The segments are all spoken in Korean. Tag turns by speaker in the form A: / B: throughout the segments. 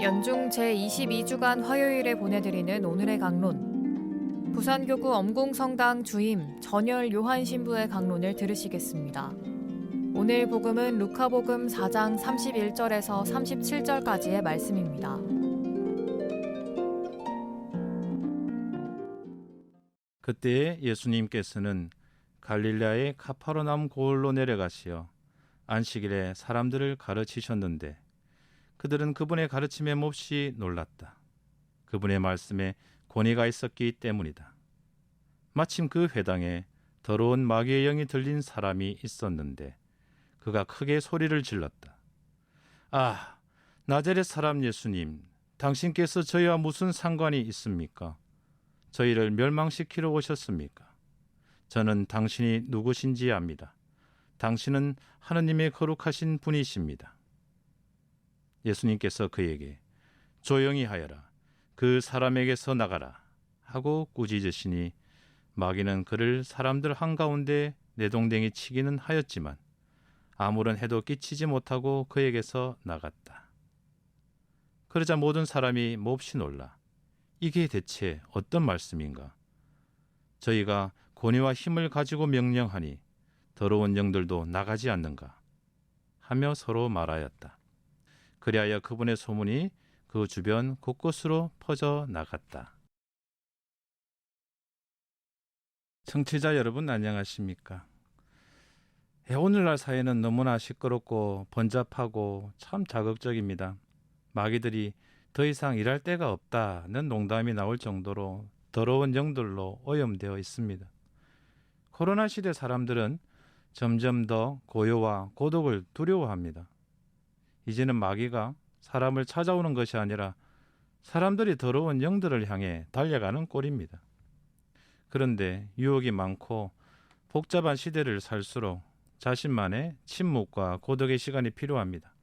A: 연중 제22주간 화요일에 보내드리는 오늘의 강론. 부산교구 엄궁성당 주임 전열 요한 신부의 강론을 들으시겠습니다. 오늘 복음은 루카복음 4장 31절에서 37절까지의 말씀입니다.
B: 그때 예수님께서는 갈릴레아의 가파르나움 고을로 내려가시어 안식일에 사람들을 가르치셨는데 그들은 그분의 가르침에 몹시 놀랐다. 그분의 말씀에 권위가 있었기 때문이다. 마침 그 회당에 더러운 마귀의 영이 들린 사람이 있었는데 그가 크게 소리를 질렀다. 아, 나자렛 사람 예수님, 당신께서 저희와 무슨 상관이 있습니까? 저희를 멸망시키러 오셨습니까? 저는 당신이 누구신지 압니다. 당신은 하느님의 거룩하신 분이십니다. 예수님께서 그에게 조용히 하여라, 그 사람에게서 나가라 하고 꾸짖으시니 마귀는 그를 사람들 한가운데 내동댕이 치기는 하였지만 아무런 해도 끼치지 못하고 그에게서 나갔다. 그러자 모든 사람이 몹시 놀라 이게 대체 어떤 말씀인가? 저희가 권위와 힘을 가지고 명령하니 더러운 영들도 나가지 않는가? 하며 서로 말하였다. 그리하여 그분의 소문이 그 주변 곳곳으로 퍼져 나갔다. 청취자 여러분 안녕하십니까? 오늘날 사회는 너무나 시끄럽고 번잡하고 참 자극적입니다. 마귀들이 더 이상 일할 데가 없다는 농담이 나올 정도로 더러운 영들로 오염되어 있습니다. 코로나 시대 사람들은 점점 더 고요와 고독을 두려워합니다. 이제는 마귀가 사람을 찾아오는 것이 아니라 사람들이 더러운 영들을 향해 달려가는 꼴입니다. 그런데 유혹이 많고 복잡한 시대를 살수록 자신만의 침묵과 고독의 시간이 필요합니다.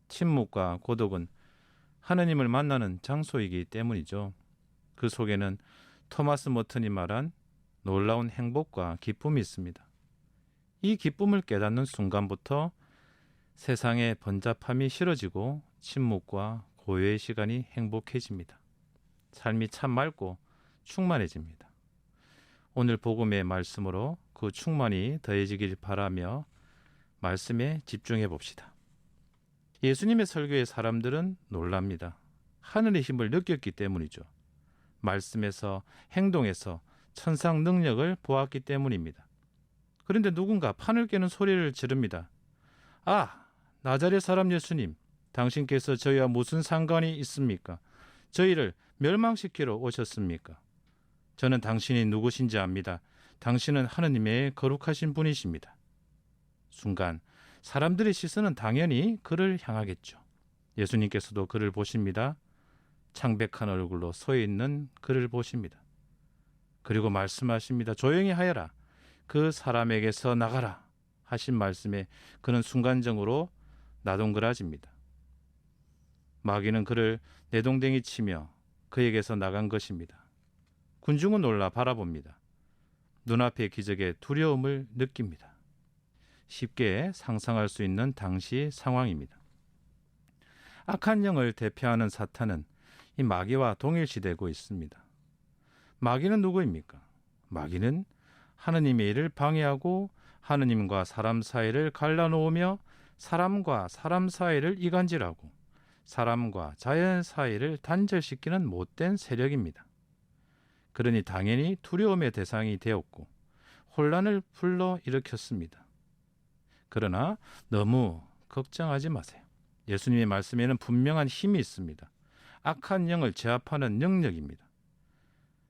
B: 침묵과 고독은 하느님을 만나는 장소이기 때문이죠. 그 속에는 토마스 머튼이 말한 놀라운 행복과 기쁨이 있습니다. 이 기쁨을 깨닫는 순간부터 세상의 번잡함이 싫어지고 침묵과 고요의 시간이 행복해집니다. 삶이 참 맑고 충만해집니다. 오늘 복음의 말씀으로 그 충만이 더해지길 바라며 말씀에 집중해 봅시다. 예수님의 설교에 사람들은 놀랍니다. 하늘의 힘을 느꼈기 때문이죠. 말씀에서 행동에서 천상 능력을 보았기 때문입니다. 그런데 누군가 판을 깨는 소리를 지릅니다. 아, 나자렛 사람 예수님, 당신께서 저희와 무슨 상관이 있습니까? 저희를 멸망시키러 오셨습니까? 저는 당신이 누구신지 압니다. 당신은 하느님의 거룩하신 분이십니다. 순간 사람들의 시선은 당연히 그를 향하겠죠. 예수님께서도 그를 보십니다. 창백한 얼굴로 서 있는 그를 보십니다. 그리고 말씀하십니다. 조용히 하여라. 그 사람에게서 나가라. 하신 말씀에 그는 순간적으로 나동그라집니다. 마귀는 그를 내동댕이 치며 그에게서 나간 것입니다. 군중은 놀라 바라봅니다. 눈앞의 기적에 두려움을 느낍니다. 쉽게 상상할 수 있는 당시 상황입니다. 악한 영을 대표하는 사탄은 이 마귀와 동일시되고 있습니다. 마귀는 누구입니까? 마귀는 하느님의 일을 방해하고 하느님과 사람 사이를 갈라놓으며 사람과 사람 사이를 이간질하고 사람과 자연 사이를 단절시키는 못된 세력입니다. 그러니 당연히 두려움의 대상이 되었고 혼란을 불러일으켰습니다. 그러나 너무 걱정하지 마세요. 예수님의 말씀에는 분명한 힘이 있습니다. 악한 영을 제압하는 능력입니다.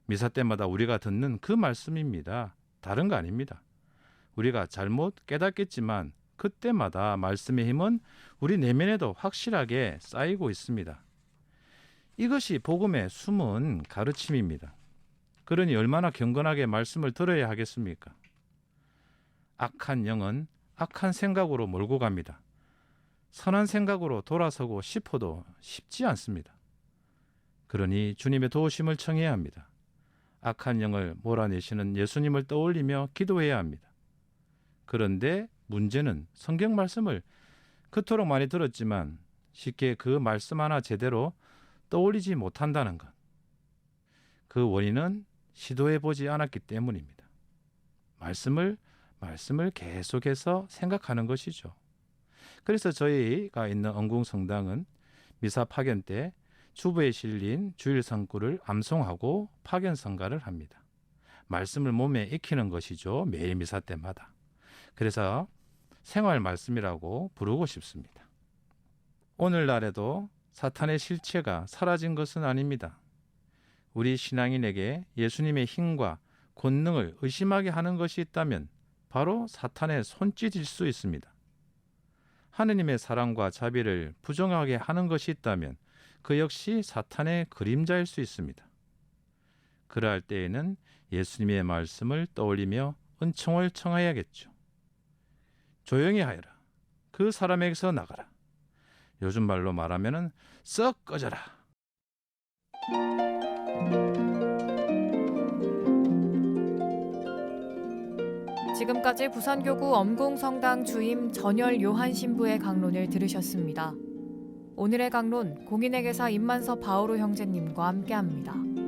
B: 미사 때마다 우리가 듣는 그 말씀입니다. 다른 거 아닙니다. 우리가 잘못 깨닫겠지만 그때마다 말씀의 힘은 우리 내면에도 확실하게 쌓이고 있습니다. 이것이 복음의 숨은 가르침입니다. 그러니 얼마나 경건하게 말씀을 들어야 하겠습니까? 악한 영은 악한 생각으로 몰고 갑니다. 선한 생각으로 돌아서고 싶어도 쉽지 않습니다. 그러니 주님의 도우심을 청해야 합니다. 악한 영을 몰아내시는 예수님을 떠올리며 기도해야 합니다. 그런데 문제는 성경 말씀을 그토록 많이 들었지만 쉽게 그 말씀 하나 제대로 떠올리지 못한다는 것. 그 원인은 시도해 보지 않았기 때문입니다. 말씀을 계속해서 생각하는 것이죠. 그래서 저희가 있는 언궁성당은 미사 파견 때 주보에 실린 주일 성구를 암송하고 파견 성가를 합니다. 말씀을 몸에 익히는 것이죠. 매일 미사 때마다. 그래서 생활 말씀이라고 부르고 싶습니다. 오늘날에도 사탄의 실체가 사라진 것은 아닙니다. 우리 신앙인에게 예수님의 힘과 권능을 의심하게 하는 것이 있다면 바로 사탄의 손짓일 수 있습니다. 하느님의 사랑과 자비를 부정하게 하는 것이 있다면 그 역시 사탄의 그림자일 수 있습니다. 그러할 때에는 예수님의 말씀을 떠올리며 은총을 청하야겠죠. 조용히 하여라. 그 사람에게서 나가라. 요즘 말로 말하면은 썩 꺼져라.
A: 지금까지 부산교구 엄궁성당 주임 전열 요한 신부의 강론을 들으셨습니다. 오늘의 강론 공인회계사 임만서 바오로 형제님과 함께합니다.